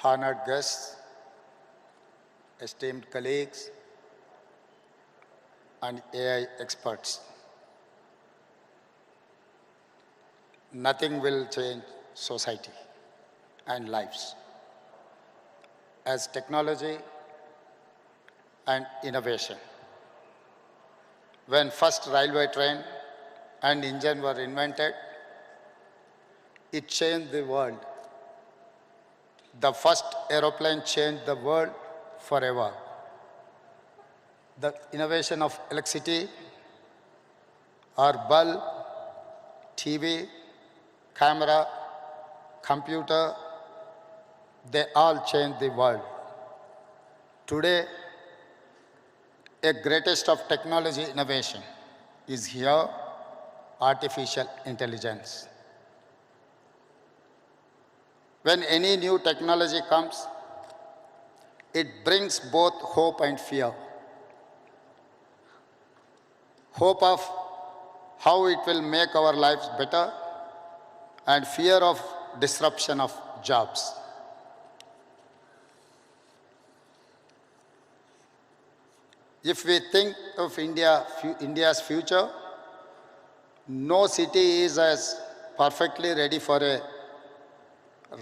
honored guests, esteemed colleagues, and AI experts. Nothing will change society and lives as technology and innovation. When first railway train and engine were invented, it changed the world. The first aeroplane changed the world forever. The innovation of electricity or bulb, TV, camera, computer, they all changed the world. Today, a greatest of technology innovation is here, artificial intelligence. When any new technology comes, it brings both hope and fear. Hope of how it will make our lives better and fear of disruption of jobs. If we think of India's future, no city is as perfectly ready for a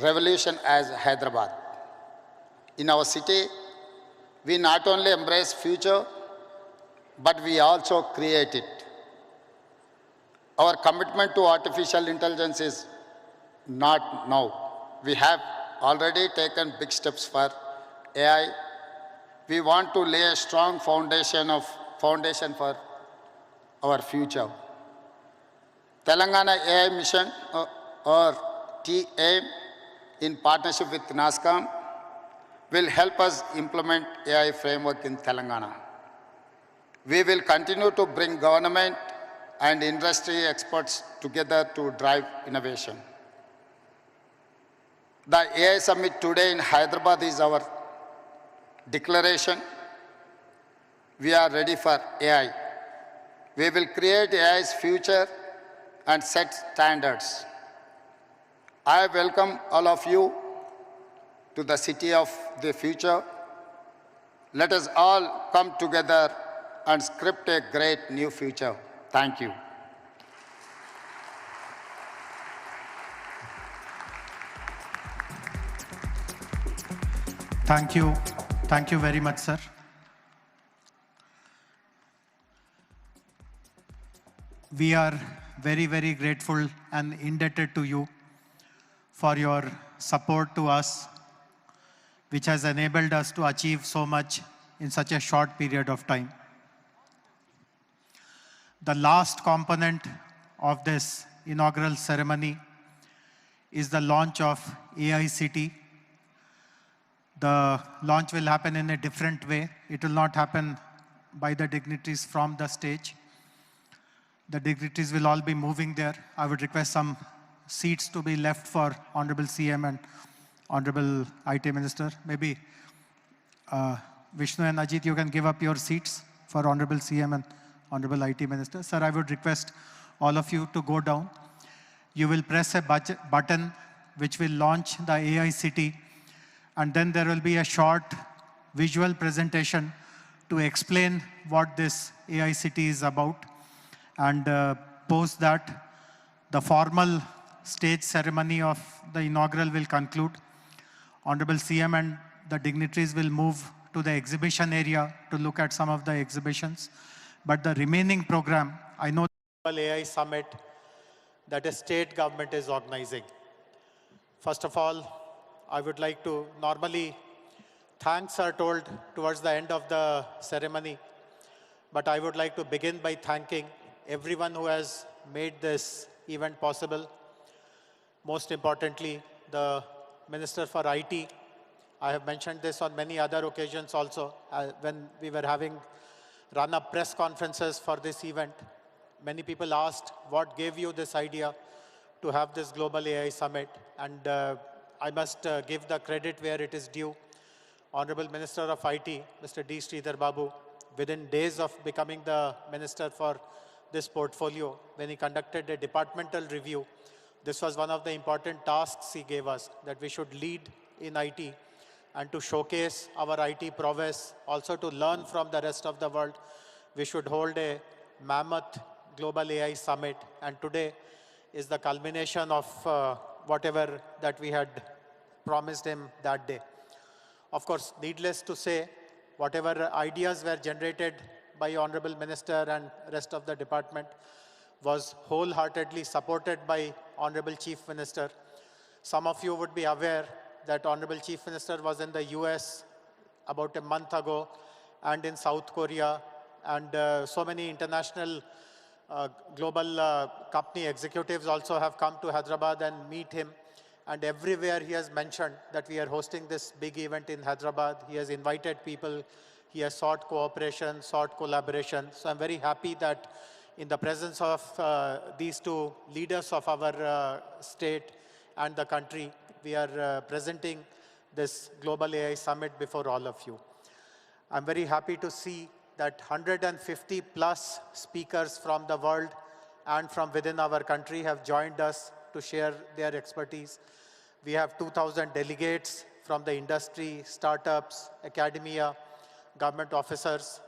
revolution as Hyderabad. In our city, we not only embrace future, but we also create it. Our commitment to artificial intelligence is not now. We have already taken big steps for AI. We want to lay a strong foundation for our future. Telangana AI Mission or TAIM in partnership with NASCOM will help us implement AI framework in Telangana. We will continue to bring government and industry experts together to drive innovation. The AI Summit today in Hyderabad is our declaration. We are ready for AI. We will create AI's future and set standards. I welcome all of you to the city of the future. Let us all come together and script a great new future. Thank you. Thank you. Thank you very much, sir. We are very, very grateful and indebted to you for your support to us, which has enabled us to achieve so much in such a short period of time. The last component of this inaugural ceremony is the launch of AI City. The launch will happen in a different way. It will not happen by the dignitaries from the stage. The dignitaries will all be moving there. I would request some seats to be left for Honorable CM and Honorable IT Minister. Maybe Vishnu and Ajit, you can give up your seats for Honorable CM and Honorable IT Minister. Sir, I would request all of you to go down. You will press a button which will launch the AI City, and then there will be a short visual presentation to explain what this AI City is about. And post that, the formal stage ceremony of the inaugural will conclude. Honorable CM and the dignitaries will move to the exhibition area to look at some of the exhibitions. But the remaining program, I know the AI Summit that a state government is organizing. First of all, I would like to normally thanks are told towards the end of the ceremony, but I would like to begin by thanking everyone who has made this event possible. Most importantly, the Minister for IT. I have mentioned this on many other occasions also when we were having run-up press conferences for this event. Many people asked, what gave you this idea to have this Global AI Summit? And I must give the credit where it is due. Honorable Minister of IT, Mr. D. Sridhar Babu, within days of becoming the Minister for this portfolio, when he conducted a departmental review, this was one of the important tasks he gave us, that we should lead in IT and to showcase our IT prowess, also to learn from the rest of the world, we should hold a mammoth Global AI Summit. And today is the culmination of whatever that we had promised him that day. Of course, needless to say, whatever ideas were generated by Honorable Minister and rest of the department was wholeheartedly supported by Honorable Chief Minister. Some of you would be aware that Honorable Chief Minister was in the US about a month ago and in South Korea, and so many international global company executives also have come to Hyderabad and meet him. And everywhere he has mentioned that we are hosting this big event in Hyderabad. He has invited people. He has sought cooperation, sought collaboration. So I'm very happy that in the presence of these two leaders of our state and the country, we are presenting this Global AI Summit before all of you. I'm very happy to see that 150 plus speakers from the world and from within our country have joined us to share their expertise. We have 2,000 delegates from the industry, startups, academia, government officers.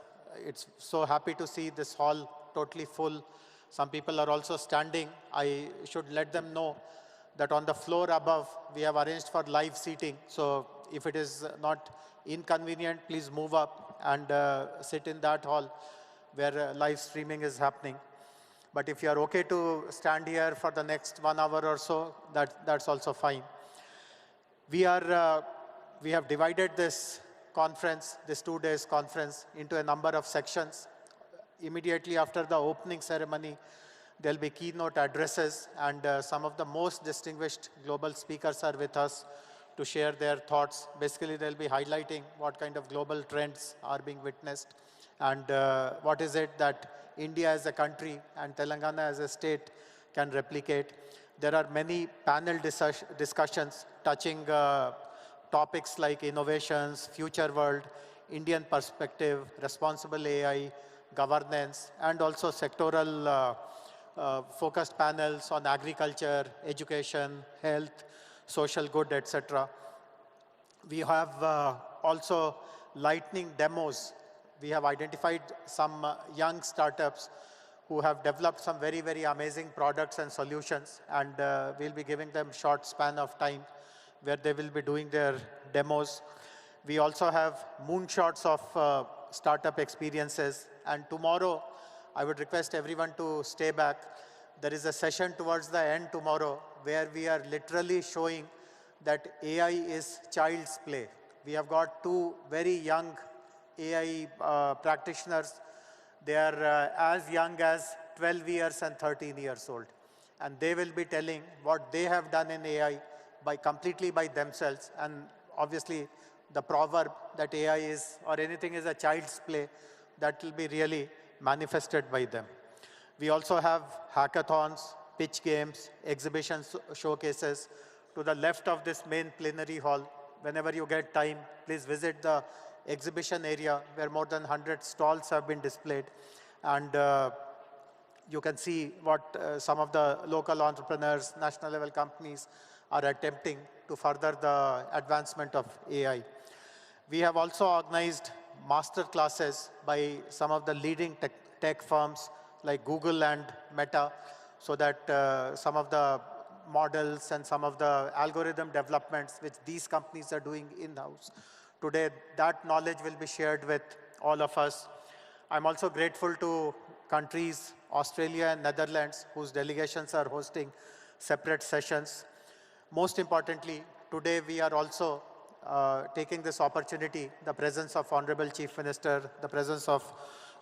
It's so happy to see this hall totally full. Some people are also standing. I should let them know that on the floor above, we have arranged for live seating. So if it is not inconvenient, please move up and sit in that hall where live streaming is happening. But if you are okay to stand here for the next 1 hour or so, that's also fine. We have divided this conference, this 2 days conference, into a number of sections. Immediately after the opening ceremony, there'll be keynote addresses, and some of the most distinguished global speakers are with us to share their thoughts. Basically, they'll be highlighting what kind of global trends are being witnessed, and what is it that India as a country and Telangana as a state can replicate. There are many panel discussions touching topics like innovations, future world, Indian perspective, responsible AI, governance, and also sectoral focused panels on agriculture, education, health, social good, etc. We have also lightning demos. We have identified some young startups who have developed some very, very amazing products and solutions, and we'll be giving them short span of time where they will be doing their demos. We also have moonshots of startup experiences, and tomorrow, I would request everyone to stay back. There is a session towards the end tomorrow where we are literally showing that AI is child's play. We have got two very young AI practitioners. They are as young as 12 years and 13 years old. And they will be telling what they have done in AI completely by themselves. And obviously, the proverb that AI is, or anything is a child's play, that will be really manifested by them. We also have hackathons, pitch games, exhibitions, showcases. To the left of this main plenary hall, whenever you get time, please visit the exhibition area where more than 100 stalls have been displayed. And you can see what some of the local entrepreneurs, national level companies are attempting to further the advancement of AI. We have also organized master classes by some of the leading tech firms like Google and Meta, so that some of the models and some of the algorithm developments which these companies are doing in-house. Today, that knowledge will be shared with all of us. I'm also grateful to countries, Australia and Netherlands, whose delegations are hosting separate sessions. Most importantly, today we are also taking this opportunity, the presence of Honorable Chief Minister, the presence of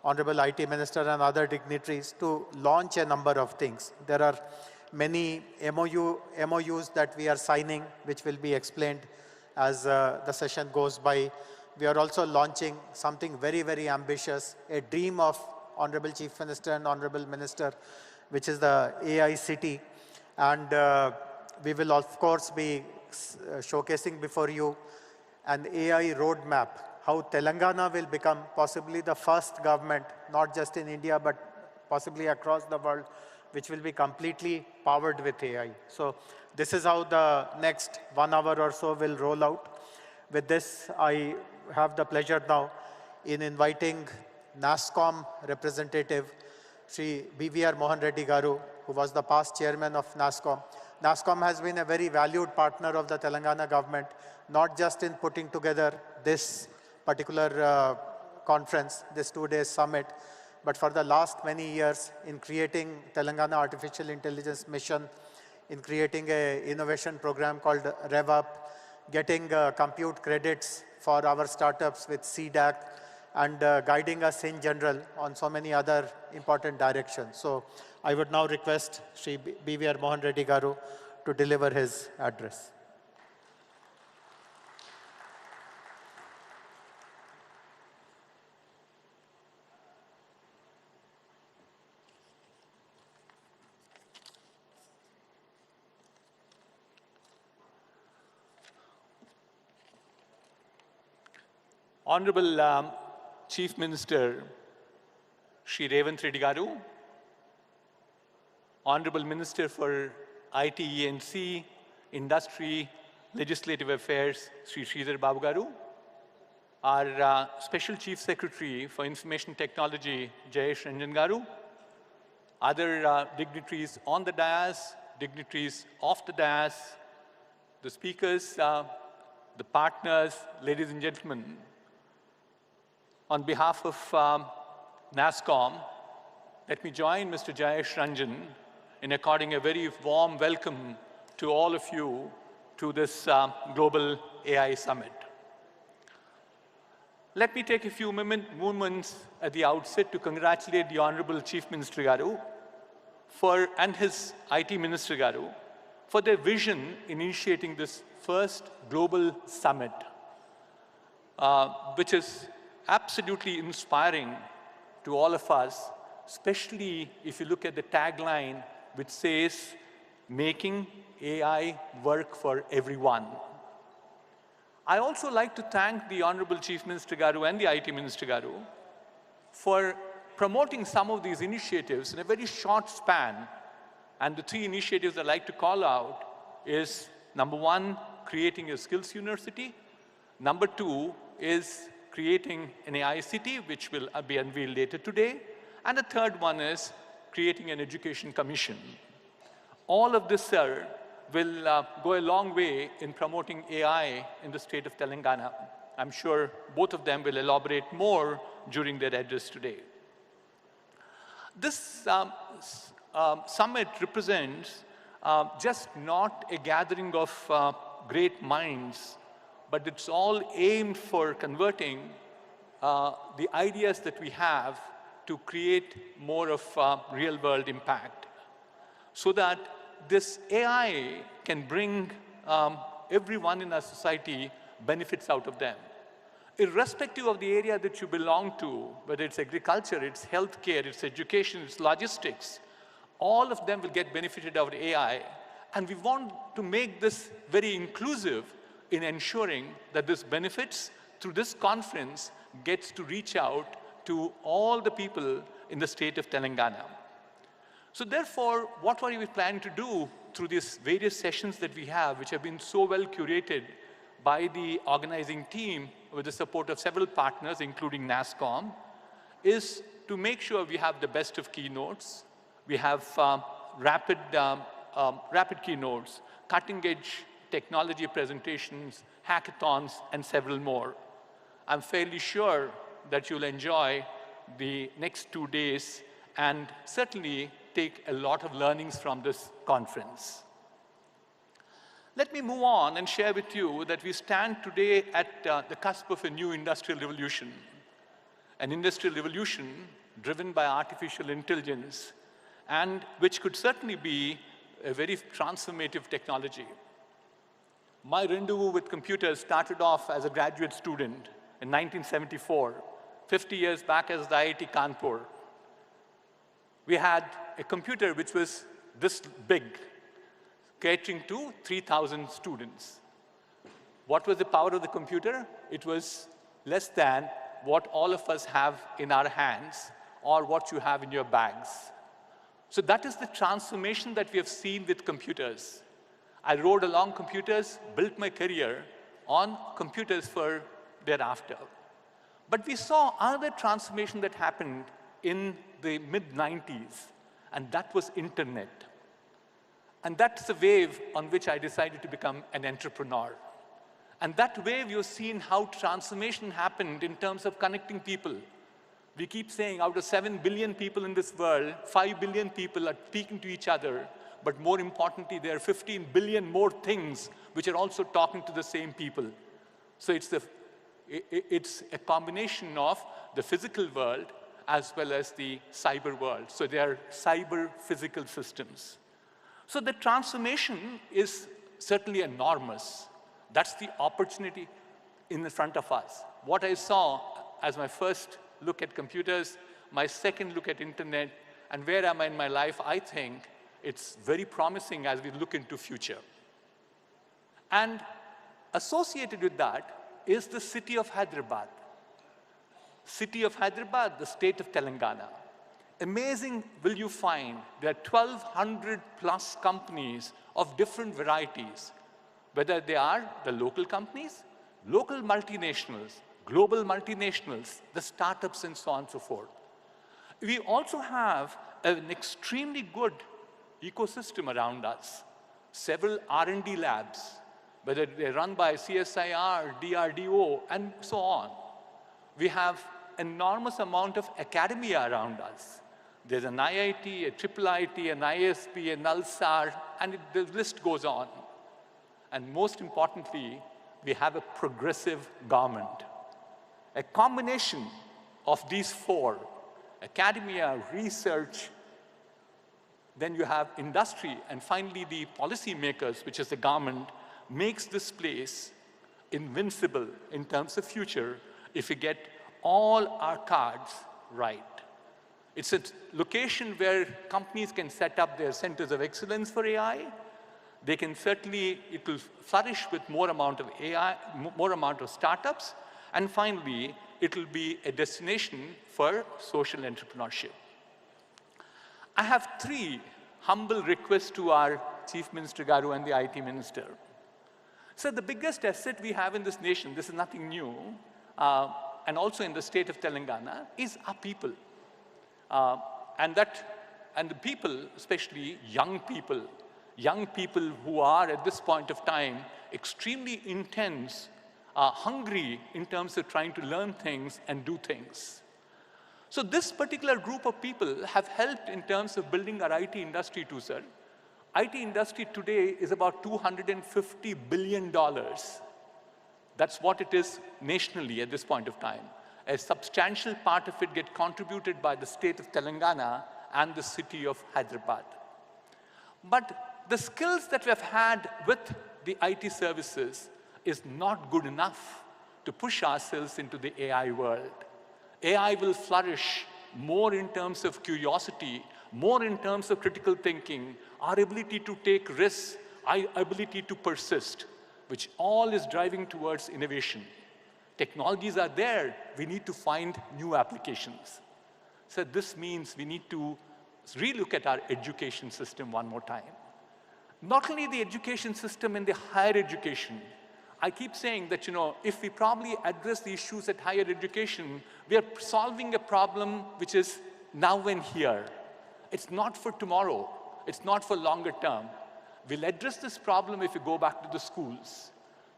Honorable IT Minister and other dignitaries to launch a number of things. There are many MOUs that we are signing, which will be explained as the session goes by. We are also launching something very, very ambitious, a dream of Honorable Chief Minister and Honorable Minister, which is the AI City. And we will, of course, be showcasing before you an AI roadmap, how Telangana will become possibly the first government, not just in India, but possibly across the world, which will be completely powered with AI. So this is how the next 1 hour or so will roll out. With this, I have the pleasure now in inviting NASSCOM representative, Sri BVR Mohan Reddy Garu, who was the past chairman of NASSCOM. NASSCOM has been a very valued partner of the Telangana government, not just in putting together this particular conference, this 2-day summit, but for the last many years in creating Telangana Artificial Intelligence Mission, in creating an innovation program called Revanth, getting compute credits for our startups with CDAC, and guiding us in general on so many other important directions. So I would now request Sri BVR Mohan Reddy Garu to deliver his address. Honorable Chief Minister Shri Revanth Reddy Garu, Honorable Minister for IT, E&C, Industry, Legislative Affairs, Shri Sridhar Babu Garu, our Special Chief Secretary for Information Technology, Jayesh Ranjan Garu, other dignitaries on the dais, dignitaries off the dais, the speakers, the partners, ladies and gentlemen. On behalf of NASSCOM, let me join Mr. Jayesh Ranjan in according a very warm welcome to all of you to this Global AI Summit. Let me take a few moments at the outset to congratulate the Honorable Chief Minister Garu and his IT Minister Garu for their vision in initiating this first Global Summit, which is absolutely inspiring to all of us, especially if you look at the tagline which says, making AI work for everyone. I also like to thank the Honorable Chief Minister Garu and the IT Minister Garu for promoting some of these initiatives in a very short span. And the 3 initiatives I'd like to call out is, number 1, creating a skills university. Number 2 is creating an AI city, which will be unveiled later today. And the third one is creating an education commission. All of this, sir, will go a long way in promoting AI in the state of Telangana. I'm sure both of them will elaborate more during their address today. This summit represents just not a gathering of great minds, but it's all aimed for converting the ideas that we have to create more of real-world impact, so that this AI can bring everyone in our society benefits out of them. Irrespective of the area that you belong to, whether it's agriculture, it's healthcare, it's education, it's logistics, all of them will get benefited out of AI. And we want to make this very inclusive in ensuring that this benefits through this conference gets to reach out to all the people in the state of Telangana. So therefore, what are we planning to do through these various sessions that we have, which have been so well curated by the organizing team with the support of several partners, including NASSCOM, is to make sure we have the best of keynotes. We have rapid keynotes, cutting-edge technology presentations, hackathons, and several more. I'm fairly sure that you'll enjoy the next 2 days and certainly take a lot of learnings from this conference. Let me move on and share with you that we stand today at the cusp of a new industrial revolution, an industrial revolution driven by artificial intelligence, and which could certainly be a very transformative technology. My rendezvous with computers started off as a graduate student in 1974, 50 years back as the IIT Kanpur. We had a computer which was this big, catering to 3,000 students. What was the power of the computer? It was less than what all of us have in our hands or what you have in your bags. So that is the transformation that we have seen with computers. I rode along computers, built my career on computers for thereafter. But we saw another transformation that happened in the mid-90s, and that was internet. And that's the wave on which I decided to become an entrepreneur. And that wave, you've seen how transformation happened in terms of connecting people. We keep saying out of 7 billion people in this world, 5 billion people are speaking to each other. But more importantly, there are 15 billion more things which are also talking to the same people. So it's a combination of the physical world as well as the cyber world. So they are cyber-physical systems. So the transformation is certainly enormous. That's the opportunity in the front of us. What I saw as my first look at computers, my second look at internet, and where am I in my life, I think it's very promising as we look into future. And associated with that is the city of Hyderabad. City of Hyderabad, the state of Telangana. Amazing will you find there are 1,200 plus companies of different varieties, whether they are the local companies, local multinationals, global multinationals, the startups and so on and so forth. We also have an extremely good ecosystem around us. Several R&D labs, whether they're run by CSIR, DRDO, and so on. We have enormous amount of academia around us. There's an IIT, a IIIT, an ISP, an NALSAR, and the list goes on. And most importantly, we have a progressive government. A combination of these four, academia, research, then you have industry, and finally the policymakers, which is the government, makes this place invincible in terms of future if we get all our cards right. It's a location where companies can set up their centers of excellence for AI. They can certainly, it will flourish with more amount of AI, more amount of startups. And finally, it will be a destination for social entrepreneurship. I have 3 humble requests to our Chief Minister Garu and the IT Minister. So the biggest asset we have in this nation, this is nothing new, and also in the state of Telangana, is our people. And the people, especially young people who are at this point of time extremely intense, hungry in terms of trying to learn things and do things. So this particular group of people have helped in terms of building our IT industry too, sir. IT industry today is about $250 billion. That's what it is nationally at this point of time. A substantial part of it gets contributed by the state of Telangana and the city of Hyderabad. But the skills that we have had with the IT services is not good enough to push ourselves into the AI world. AI will flourish more in terms of curiosity, more in terms of critical thinking, our ability to take risks, our ability to persist, which all is driving towards innovation. Technologies are there, we need to find new applications. So this means we need to relook at our education system one more time. Not only the education system in the higher education, I keep saying that, if we probably address the issues at higher education, we are solving a problem which is now and here. It's not for tomorrow. It's not for longer term. We'll address this problem if we go back to the schools.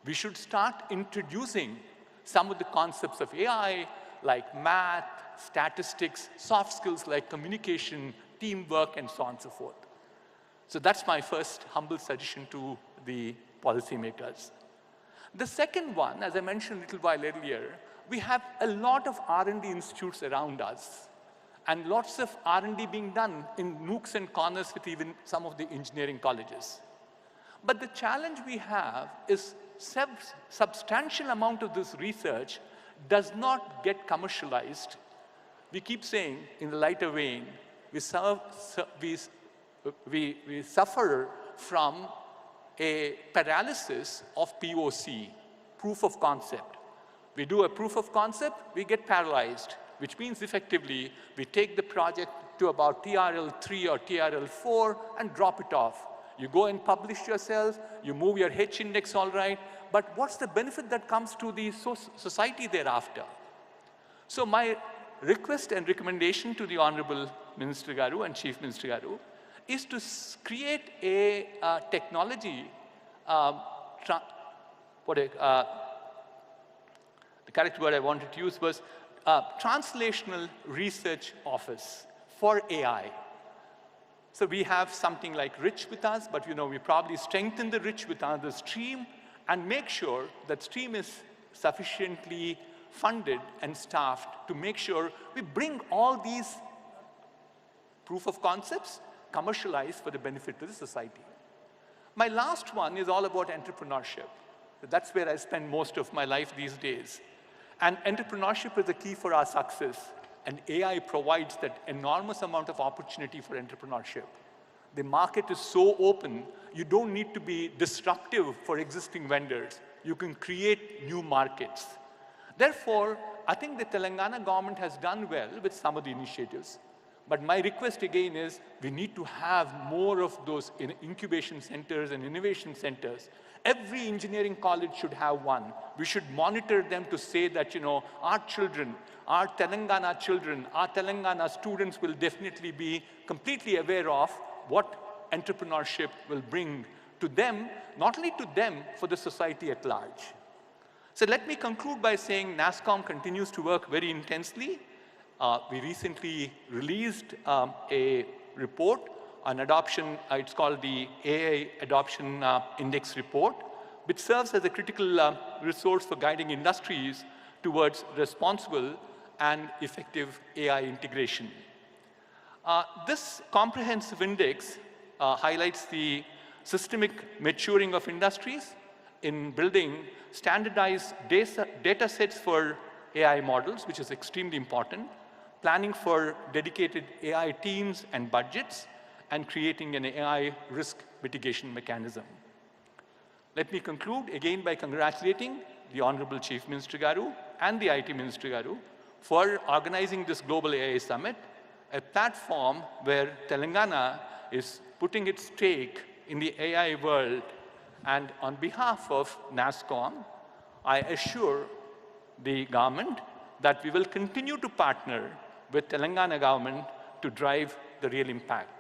We should start introducing some of the concepts of AI, like math, statistics, soft skills like communication, teamwork, and so on and so forth. So that's my first humble suggestion to the policymakers. The second one, as I mentioned a little while earlier, we have a lot of R&D institutes around us, and lots of R&D being done in nooks and corners with even some of the engineering colleges. But the challenge we have is substantial amount of this research does not get commercialized. We keep saying, in the lighter vein, we suffer from a paralysis of POC, proof of concept. We do a proof of concept, we get paralyzed, which means effectively we take the project to about TRL 3 or TRL 4 and drop it off. You go and publish yourself, you move your H index all right, but what's the benefit that comes to the society thereafter? So my request and recommendation to the Honorable Minister Garu and Chief Minister Garu is to create a technology, the correct word I wanted to use was translational research office for AI. So we have something like Rich with us, but we probably strengthen the Rich with another stream and make sure that stream is sufficiently funded and staffed to make sure we bring all these proof of concepts commercialized for the benefit of the society. My last one is all about entrepreneurship. That's where I spend most of my life these days. And entrepreneurship is the key for our success. And AI provides that enormous amount of opportunity for entrepreneurship. The market is so open, you don't need to be disruptive for existing vendors. You can create new markets. Therefore, I think the Telangana government has done well with some of the initiatives. But my request again is we need to have more of those incubation centers and innovation centers. Every engineering college should have one. We should monitor them to say that, our children, our Telangana children, our Telangana students will definitely be completely aware of what entrepreneurship will bring to them, not only to them, for the society at large. So let me conclude by saying NASSCOM continues to work very intensely. We recently released a report on adoption. It's called the AI Adoption Index Report, which serves as a critical resource for guiding industries towards responsible and effective AI integration. This comprehensive index highlights the systemic maturing of industries in building standardized data sets for AI models, which is extremely important, planning for dedicated AI teams and budgets, and creating an AI risk mitigation mechanism. Let me conclude again by congratulating the Honorable Chief Minister Garu and the IT Minister Garu for organizing this Global AI Summit, a platform where Telangana is putting its stake in the AI world. And on behalf of NASSCOM, I assure the government that we will continue to partner with Telangana government to drive the real impact.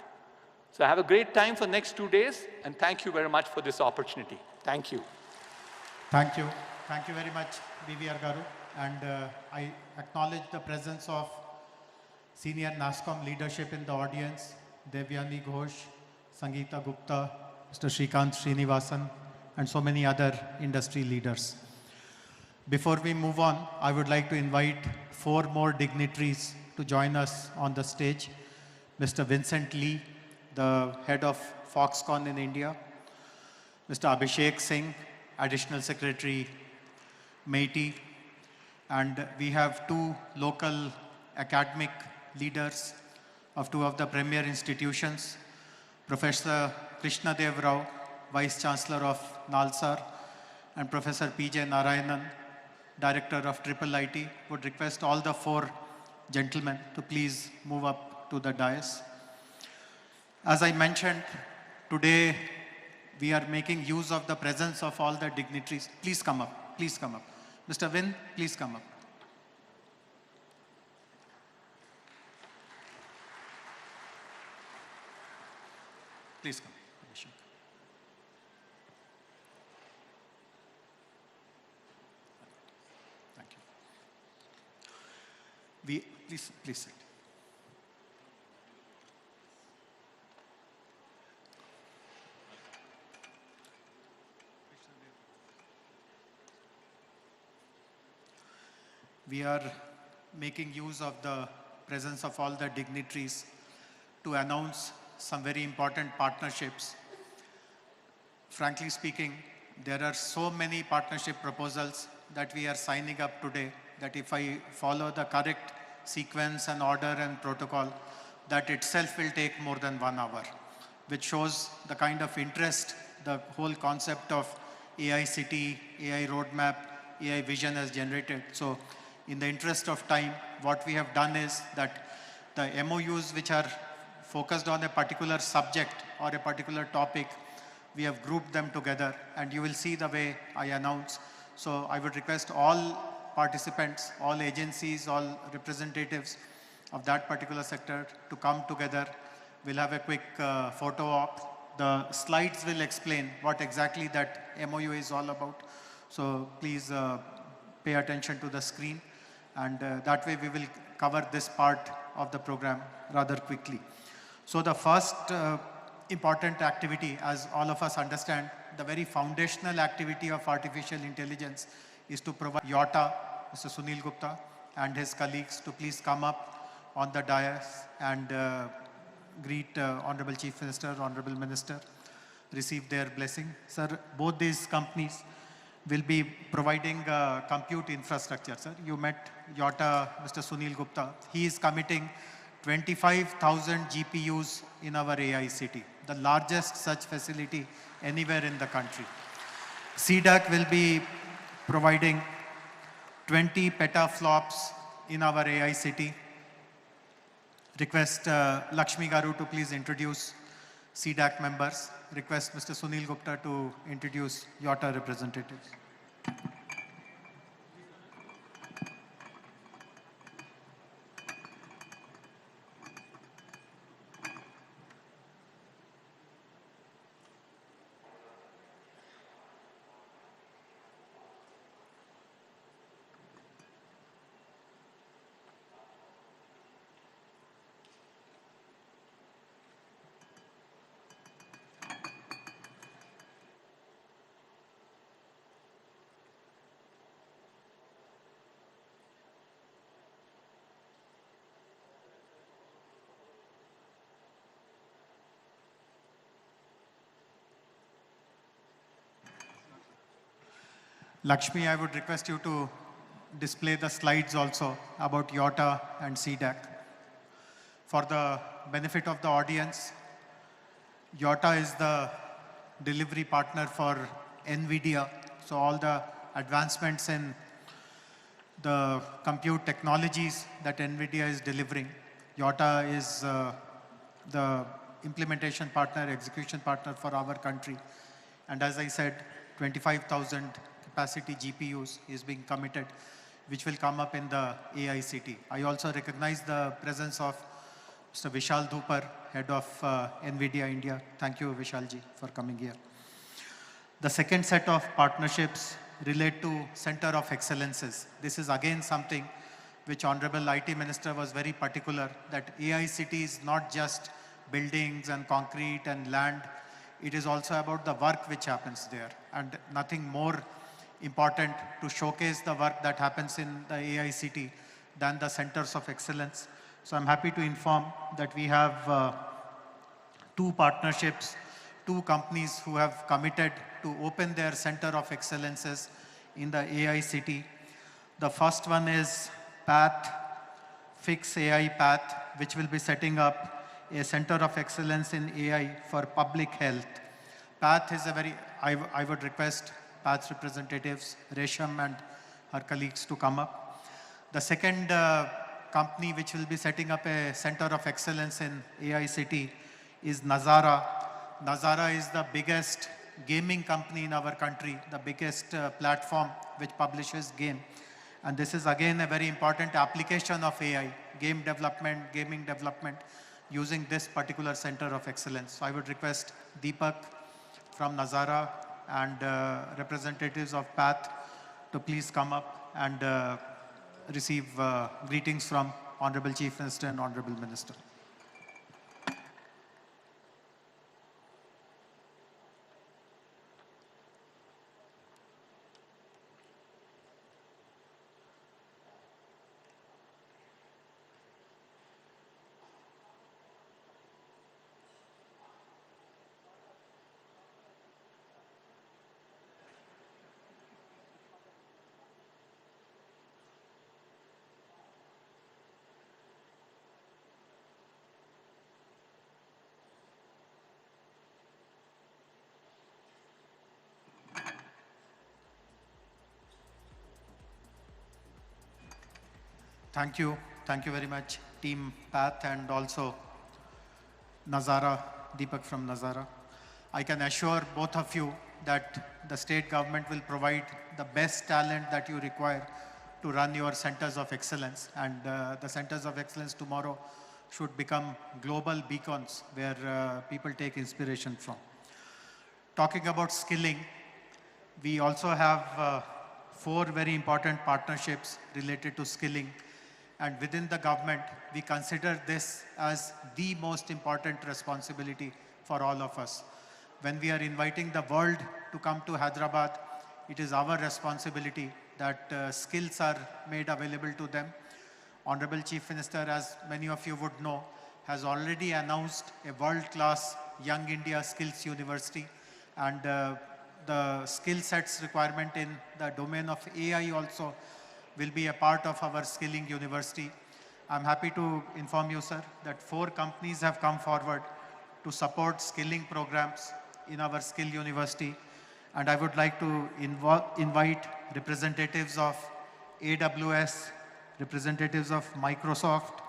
So have a great time for the next 2 days, and thank you very much for this opportunity. Thank you. Thank you. Thank you very much, BVR Garu. And I acknowledge the presence of senior NASSCOM leadership in the audience, Devyani Ghosh, Sangeeta Gupta, Mr. Shrikant Srinivasan, and so many other industry leaders. Before we move on, I would like to invite 4 more dignitaries to join us on the stage. Mr. Vincent Lee, the head of Foxconn in India. Mr. Abhishek Singh, Additional Secretary, MeitY. And we have 2 local academic leaders of 2 of the premier institutions, Professor Krishna Dev Rao, Vice Chancellor of NALSAR, and Professor P.J. Narayanan, Director of IIIT. Would request all the 4 gentlemen to please move up to the dais. As I mentioned, today we are making use of the presence of all the dignitaries. Please come up, please come up. Mr. Vin, please come up. Please come. Thank you. Please sit. We are making use of the presence of all the dignitaries to announce some very important partnerships. Frankly speaking, there are so many partnership proposals that we are signing up today that if I follow the correct sequence and order and protocol, that itself will take more than 1 hour, which shows the kind of interest the whole concept of AI city, AI roadmap, AI vision has generated. So in the interest of time, what we have done is that the MOUs which are focused on a particular subject or a particular topic we have grouped them together, and you will see the way I announce. So I would request all participants, all agencies, all representatives of that particular sector to come together. We'll have a quick photo op. The slides will explain what exactly that MOU is all about. So please pay attention to the screen, and that way we will cover this part of the program rather quickly. So the first important activity, as all of us understand, the very foundational activity of artificial intelligence is to provide YOTA, Mr. Sunil Gupta and his colleagues to please come up on the dais and greet Honorable Chief Minister, Honorable Minister, receive their blessing. Sir, both these companies will be providing compute infrastructure. Sir, you met YOTA, Mr. Sunil Gupta. He is committing 25,000 GPUs in our AI city, the largest such facility anywhere in the country. CDAC will be providing 20 petaflops in our AI city. Request Lakshmi Garu to please introduce CDAC members. Request Mr. Sunil Gupta to introduce YOTA representatives. Lakshmi, I would request you to display the slides also about YOTA and CDAC. For the benefit of the audience, YOTA is the delivery partner for NVIDIA. So all the advancements in the compute technologies that NVIDIA is delivering, YOTA is the implementation partner, execution partner for our country. And as I said, 25,000 capacity GPUs is being committed, which will come up in the AI city. I also recognize the presence of Mr. Vishal Dhupar, head of NVIDIA India. Thank you, Vishalji, for coming here. The second set of partnerships relate to Center of Excellences. This is again something which Honorable IT Minister was very particular, that AI city is not just buildings and concrete and land. It is also about the work which happens there, and nothing more important to showcase the work that happens in the AI city than the centers of excellence. So I'm happy to inform that we have two partnerships, two companies who have committed to open their center of excellences in the AI city. The first one is Path, Fix AI Path, which will be setting up a center of excellence in AI for public health. Path is a very, I would request Path's representatives, Resham and her colleagues, to come up. The second company which will be setting up a center of excellence in AI city is Nazara. Nazara is the biggest gaming company in our country, the biggest platform which publishes game. And this is again a very important application of AI, game development, gaming development, using this particular center of excellence. So I would request Deepak from Nazara and representatives of Path to please come up and receive greetings from Honorable Chief Minister and Honorable Minister. Thank you very much, Team Path, and also Nazara, Deepak from Nazara. I can assure both of you that the state government will provide the best talent that you require to run your centers of excellence. And the centers of excellence tomorrow should become global beacons where people take inspiration from. Talking about skilling, we also have 4 very important partnerships related to skilling. And within the government, we consider this as the most important responsibility for all of us. When we are inviting the world to come to Hyderabad, it is our responsibility that skills are made available to them. Honorable Chief Minister, as many of you would know, has already announced a world-class Young India Skills University, and the skill sets requirement in the domain of AI also will be a part of our skilling university. I'm happy to inform you, sir, that 4 companies have come forward to support skilling programs in our skill university. And I would like to invite representatives of AWS, representatives of Microsoft,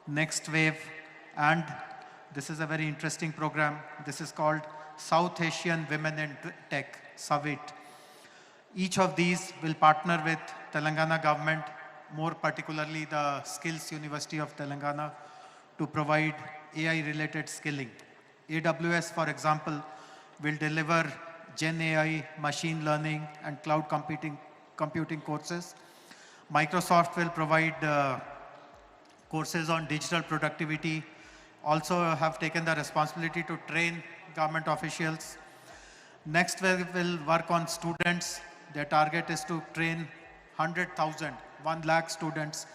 Next Wave, and this is a very interesting program. This is called South Asian Women in Tech, SAVIT. Each of these will partner with Telangana government, more particularly the Skills University of Telangana, to provide AI-related skilling. AWS, for example, will deliver Gen AI, machine learning, and cloud computing courses. Microsoft will provide courses on digital productivity, also have taken the responsibility to train government officials. Next, we will work on students. Their target is to train 100,000, 1 lakh students.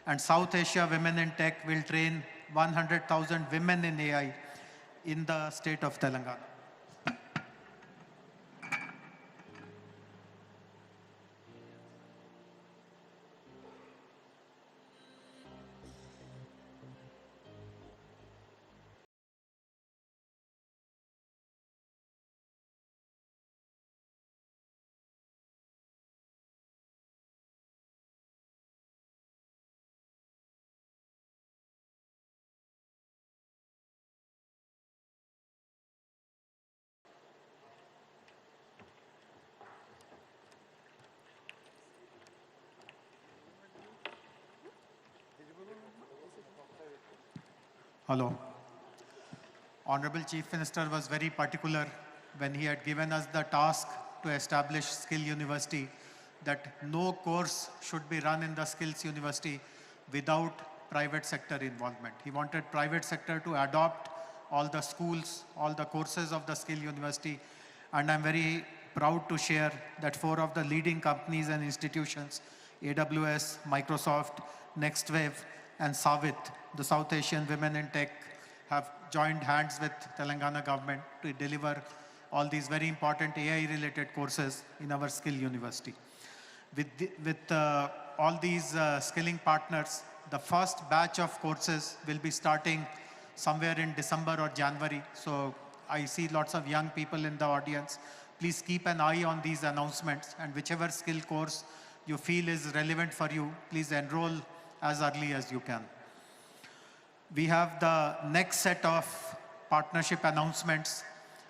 And South Asia Women in Tech will train 100,000 women in AI in the state of Telangana. Hello. Honorable Chief Minister was very particular when he had given us the task to establish Skill University that no course should be run in the Skills University without private sector involvement. He wanted private sector to adopt all the schools, all the courses of the Skill University, and I'm very proud to share that 4 of the leading companies and institutions, AWS, Microsoft, NextWave, and SAVIT, the South Asian Women in Tech, have joined hands with Telangana government to deliver all these very important AI-related courses in our Skill University. With all these skilling partners, the first batch of courses will be starting somewhere in December or January. So I see lots of young people in the audience. Please keep an eye on these announcements, and whichever skill course you feel is relevant for you, please enroll as early as you can. We have the next set of partnership announcements,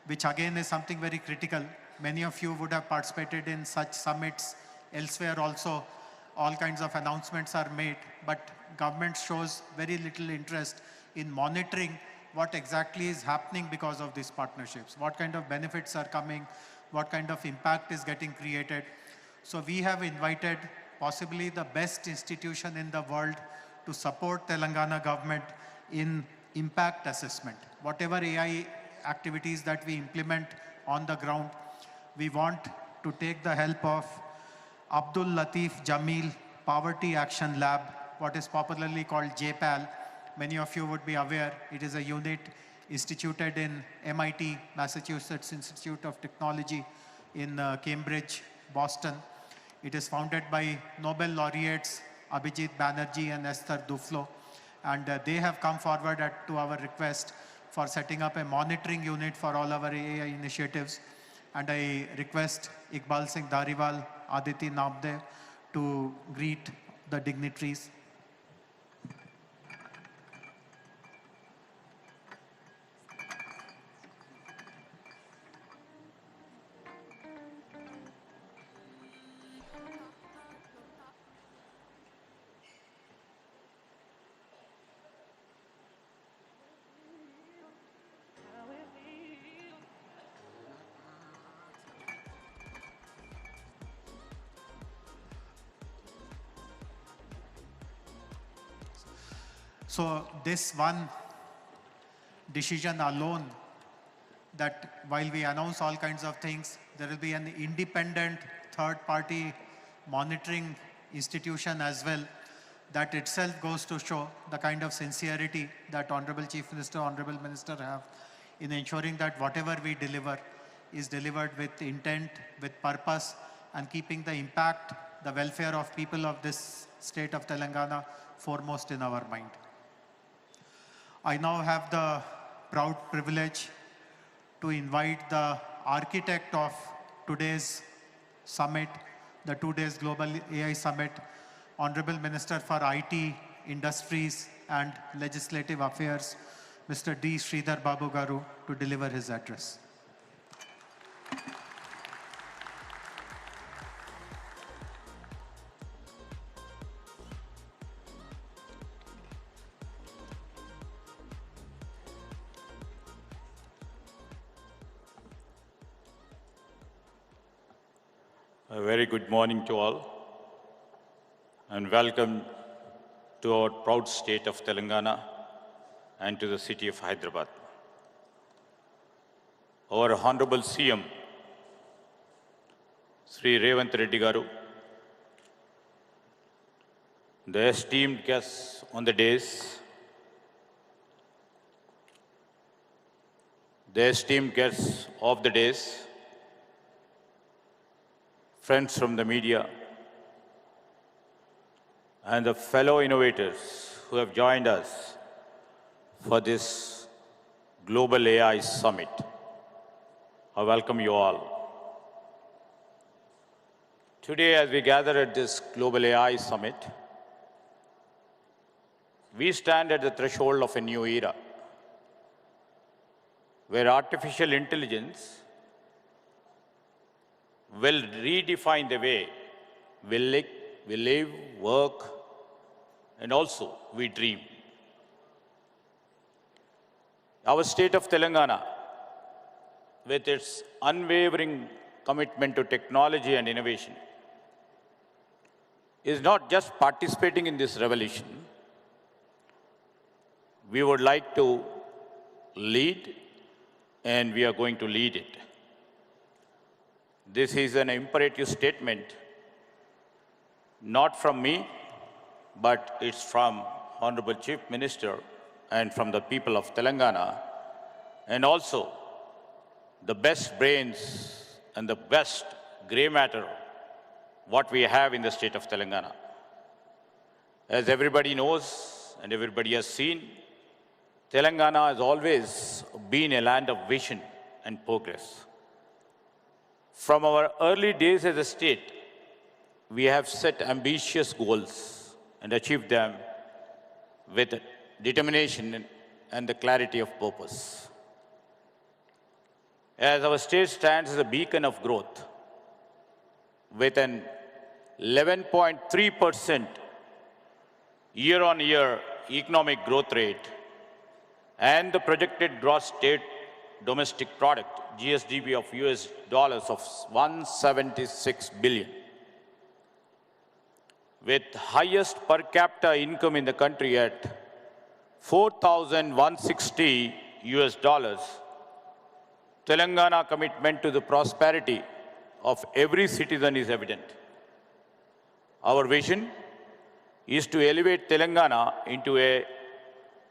which again is something very critical. Many of you would have participated in such summits. Elsewhere also, all kinds of announcements are made, but government shows very little interest in monitoring what exactly is happening because of these partnerships, what kind of benefits are coming, what kind of impact is getting created. So we have invited possibly the best institution in the world to support Telangana government in impact assessment. Whatever AI activities that we implement on the ground, we want to take the help of Abdul Latif Jameel Poverty Action Lab, what is popularly called JPAL. Many of you would be aware, it is a unit instituted in MIT, Massachusetts Institute of Technology in Cambridge, Boston. It is founded by Nobel laureates Abhijit Banerjee and Esther Duflo. And they have come forward to our request for setting up a monitoring unit for all our AI initiatives. And I request Iqbal Singh Dhariwal, Aditi Nabde to greet the dignitaries. So this one decision alone, that while we announce all kinds of things, there will be an independent third-party monitoring institution as well, that itself goes to show the kind of sincerity that Honorable Chief Minister, Honorable Minister have in ensuring that whatever we deliver is delivered with intent, with purpose, and keeping the impact, the welfare of people of this state of Telangana foremost in our mind. I now have the proud privilege to invite the architect of today's summit, the 2 days Global AI Summit, Honorable Minister for IT, Industries and Legislative Affairs, Mr. D. Sridhar Babu Garu, to deliver his address. A very good morning to all, and welcome to our proud state of Telangana and to the city of Hyderabad. Our Honorable CM, Sri Revanth Reddy Garu, the esteemed guests on the dais, the esteemed guests of the dais, friends from the media, and the fellow innovators who have joined us for this Global AI Summit. I welcome you all. Today, as we gather at this Global AI Summit, we stand at the threshold of a new era, where artificial intelligence will redefine the way we live, work, and also we dream. Our state of Telangana, with its unwavering commitment to technology and innovation, is not just participating in this revolution. We would like to lead, and we are going to lead it. This is an imperative statement, not from me, but it's from Honorable Chief Minister and from the people of Telangana, and also the best brains and the best gray matter what we have in the state of Telangana. As everybody knows and everybody has seen, Telangana has always been a land of vision and progress. From our early days as a state, we have set ambitious goals and achieved them with determination and the clarity of purpose. As our state stands as a beacon of growth, with an 11.3% year-on-year economic growth rate and the projected gross state domestic product, GSDP of US dollars of 176 billion. With highest per capita income in the country at 4,160 US dollars, Telangana commitment to the prosperity of every citizen is evident. Our vision is to elevate Telangana into a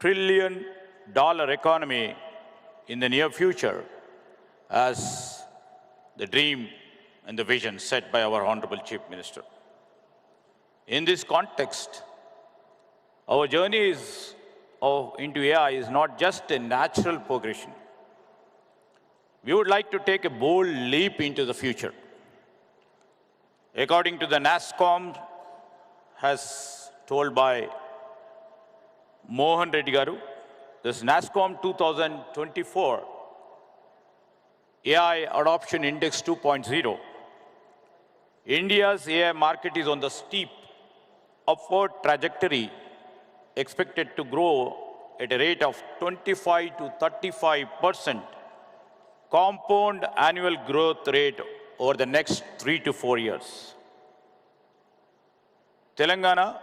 $1 trillion economy in the near future, as the dream and the vision set by our Honorable Chief Minister. In this context, our journey into AI is not just a natural progression. We would like to take a bold leap into the future. According to the NASSCOM, as told by Mohan Reddy Garu, this NASSCOM 2024 AI Adoption Index 2.0, India's AI market is on the steep upward trajectory, expected to grow at a rate of 25 to 35% compound annual growth rate over the next 3 to 4 years. Telangana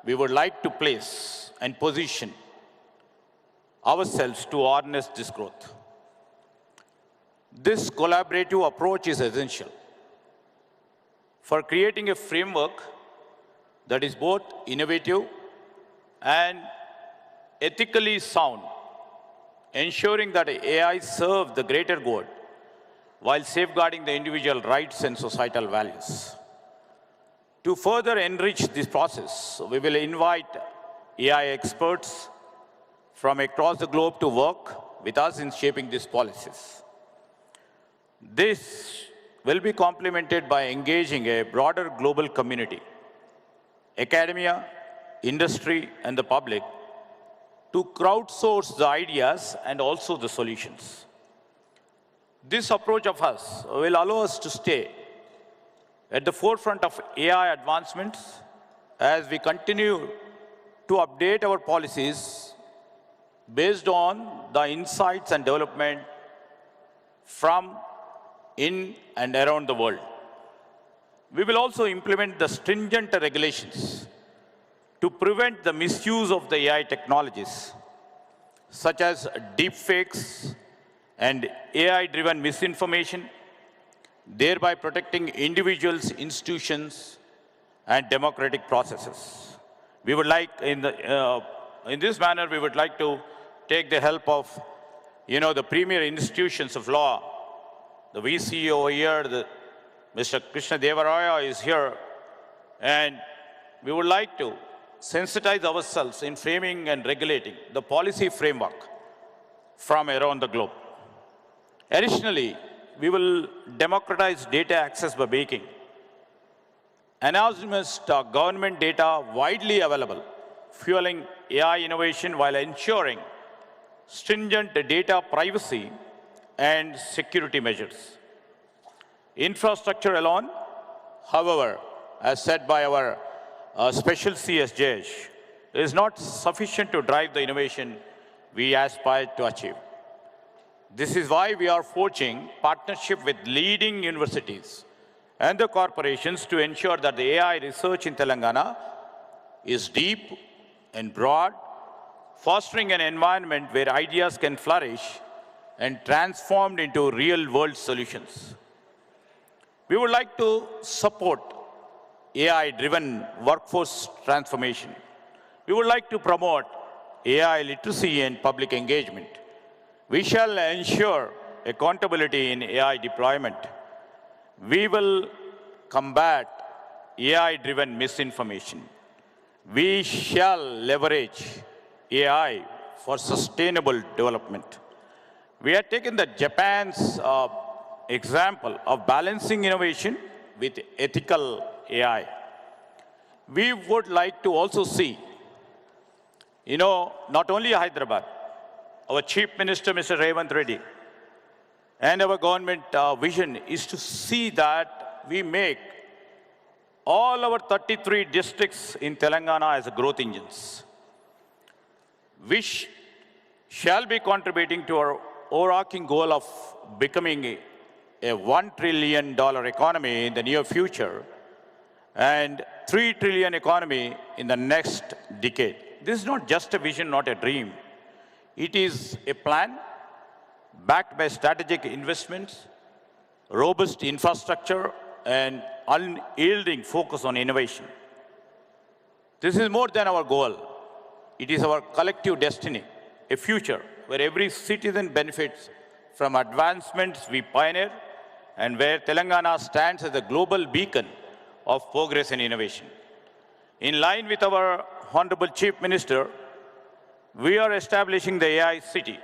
we would like to place and position ourselves to harness this growth. This collaborative approach is essential for creating a framework that is both innovative and ethically sound, ensuring that AI serves the greater good while safeguarding the individual rights and societal values. To further enrich this process, we will invite AI experts from across the globe to work with us in shaping these policies. This will be complemented by engaging a broader global community, academia, industry, and the public to crowdsource the ideas and also the solutions. This approach of us will allow us to stay at the forefront of AI advancements as we continue to update our policies based on the insights and development from in and around the world. We will also implement the stringent regulations to prevent the misuse of the AI technologies, such as deepfakes and AI-driven misinformation, thereby protecting individuals, institutions, and democratic processes. We would like, in this manner, we would like to take the help of, the premier institutions of law. The VC over here, Mr. Krishna Devaraya is here, and we would like to sensitize ourselves in framing and regulating the policy framework from around the globe. Additionally, we will democratize data access by making anonymous government data widely available, fueling AI innovation while ensuring stringent data privacy and security measures. Infrastructure alone, however, as said by our special CSJ, is not sufficient to drive the innovation we aspire to achieve. This is why we are forging partnership with leading universities and the corporations to ensure that the AI research in Telangana is deep and broad, fostering an environment where ideas can flourish and transformed into real-world solutions. We would like to support AI-driven workforce transformation. We would like to promote AI literacy and public engagement. We shall ensure accountability in AI deployment. We will combat AI-driven misinformation. We shall leverage AI for sustainable development. We have taken the Japan's example of balancing innovation with ethical AI. We would like to also see, not only Hyderabad, our Chief Minister, Mr. Revanth Reddy, and our government vision is to see that we make all our 33 districts in Telangana as growth engines, which shall be contributing to our overarching goal of becoming a $1 trillion economy in the near future and $3 trillion economy in the next decade. This is not just a vision, not a dream. It is a plan backed by strategic investments, robust infrastructure, and unyielding focus on innovation. This is more than our goal. It is our collective destiny, a future where every citizen benefits from advancements we pioneer and where Telangana stands as a global beacon of progress and innovation. In line with our Honorable Chief Minister, we are establishing the AI City,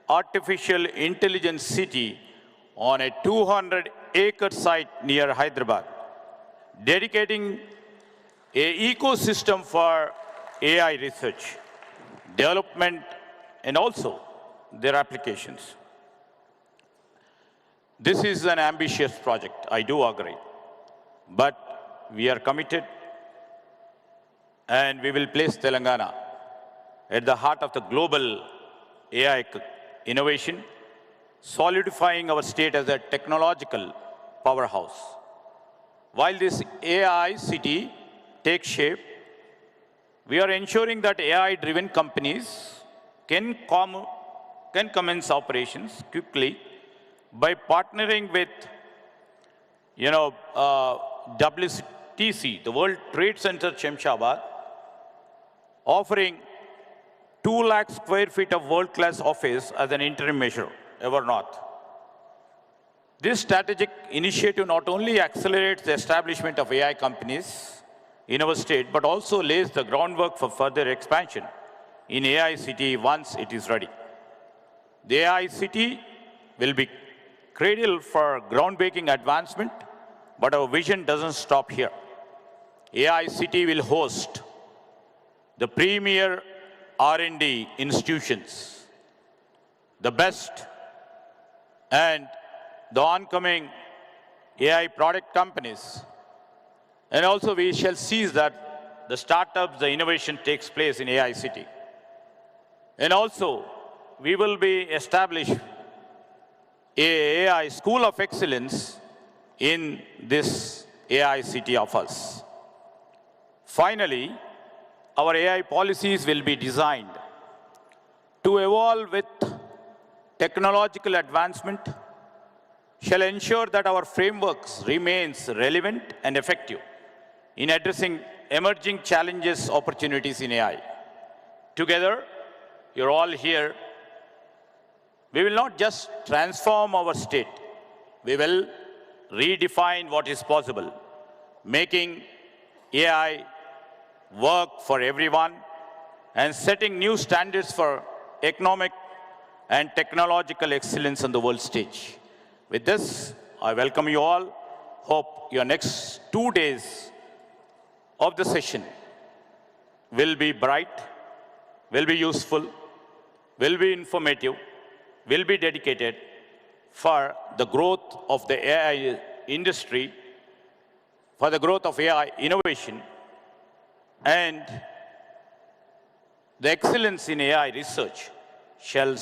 Artificial Intelligence City, on a 200-acre site near Hyderabad, dedicating an ecosystem for AI research, development, and also their applications. This is an ambitious project, I do agree, but we are committed and we will place Telangana at the heart of the global AI innovation, solidifying our state as a technological powerhouse. While this AI city takes shape, We are ensuring that AI-driven companies can commence operations quickly by partnering with, WTC, the World Trade Center, Shemshabad, offering 2 lakh square feet of world-class office as an interim measure, ever not. This strategic initiative not only accelerates the establishment of AI companies in our state, but also lays the groundwork for further expansion in AI City once it is ready. The AI City will be cradle for groundbreaking advancement, but our vision doesn't stop here. AI City will host the premier R&D institutions, the best and the oncoming AI product companies. And also we shall seize that the startups, the innovation takes place in AI City. And also we will be establish a AI School of Excellence in this AI City of us. Finally, our AI policies will be designed to evolve with technological advancement, shall ensure that our frameworks remains relevant and effective in addressing emerging challenges, opportunities in AI. Together, you're all here. We will not just transform our state. We will redefine what is possible, making AI work for everyone and setting new standards for economic and technological excellence on the world stage. With this, I welcome you all. Hope your next 2 days of the session will be bright, will be useful, will be informative, will be dedicated for the growth of the AI industry, for the growth of AI innovation, and the excellence in AI research shall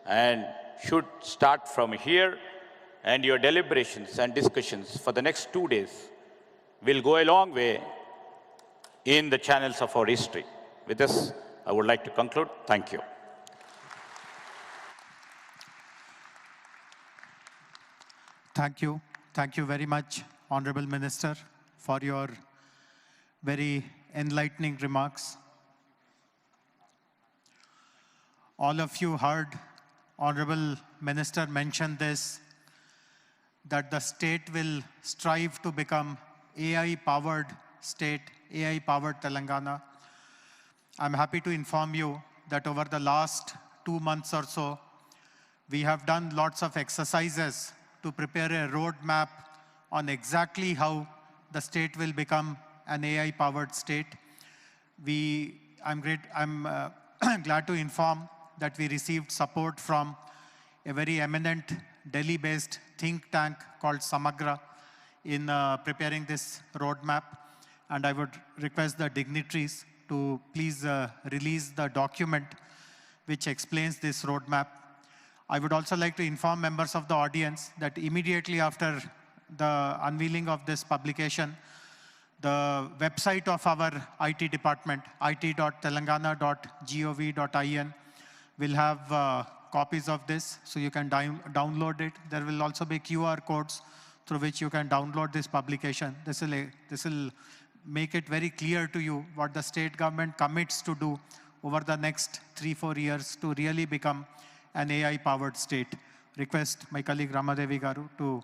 and should start from here, and your deliberations and discussions for the next 2 days will go a long way in the channels of our history. With this, I would like to conclude. Thank you. Thank you. Thank you very much, Honorable Minister, for your very enlightening remarks. All of you heard Honorable Minister mention this, that the state will strive to become AI-powered state, AI-powered Telangana. I'm happy to inform you that over the last 2 months or so, we have done lots of exercises to prepare a roadmap on exactly how the state will become an AI-powered state. I'm glad to inform that we received support from a very eminent Delhi-based think tank called Samagra in preparing this roadmap. And I would request the dignitaries to please release the document which explains this roadmap. I would also like to inform members of the audience that immediately after the unveiling of this publication, the website of our IT department, it.telangana.gov.in, will have copies of this, so you can download it. There will also be QR codes through which you can download this publication. This will make it very clear to you what the state government commits to do over the next 3-4 years to really become an AI-powered state. Request my colleague Ramadevi Garu to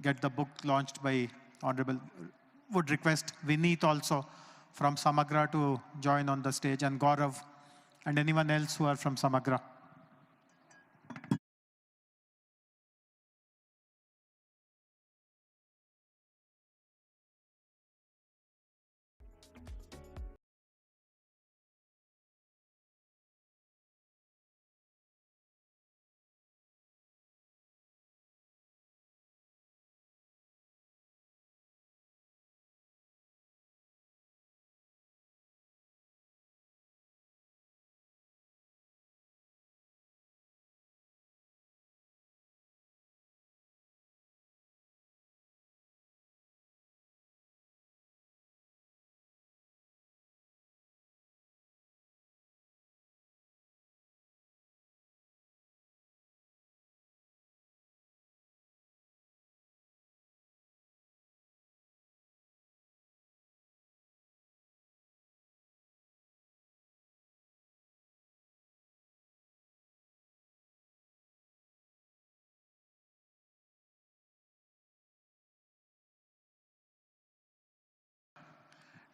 get the book launched by Honorable. Would request Vineet also from Samagra to join on the stage, and Gaurav and anyone else who are from Samagra.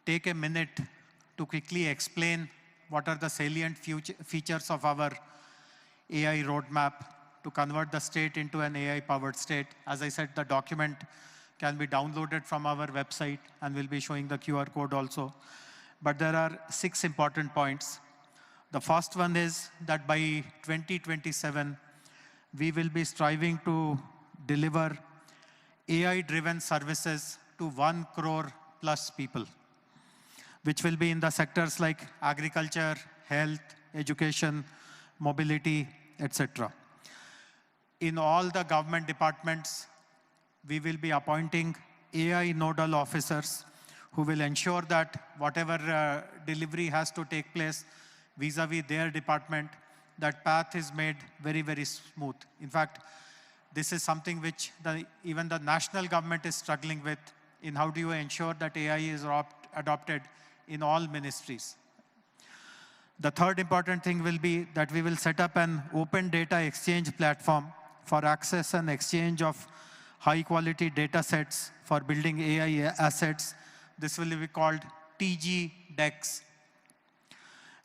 take a minute to quickly explain what are the salient features of our AI roadmap to convert the state into an AI-powered state. As I said, the document can be downloaded from our website, and we'll be showing the QR code also. But there are 6 important points. The first one is that by 2027, we will be striving to deliver AI-driven services to 1 crore plus people, which will be in the sectors like agriculture, health, education, mobility, etc. In all the government departments, we will be appointing AI nodal officers who will ensure that whatever delivery has to take place vis-a-vis their department, that path is made very, very smooth. In fact, this is something which even the national government is struggling with, in how do you ensure that AI is adopted in all ministries. The third important thing will be that we will set up an open data exchange platform for access and exchange of high-quality data sets for building AI assets. This will be called TG DEX.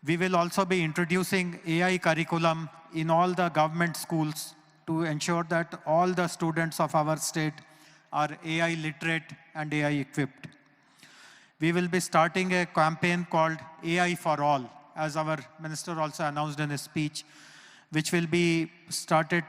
We will also be introducing AI curriculum in all the government schools to ensure that all the students of our state are AI literate and AI equipped. We will be starting a campaign called AI for All, as our minister also announced in his speech, which will be started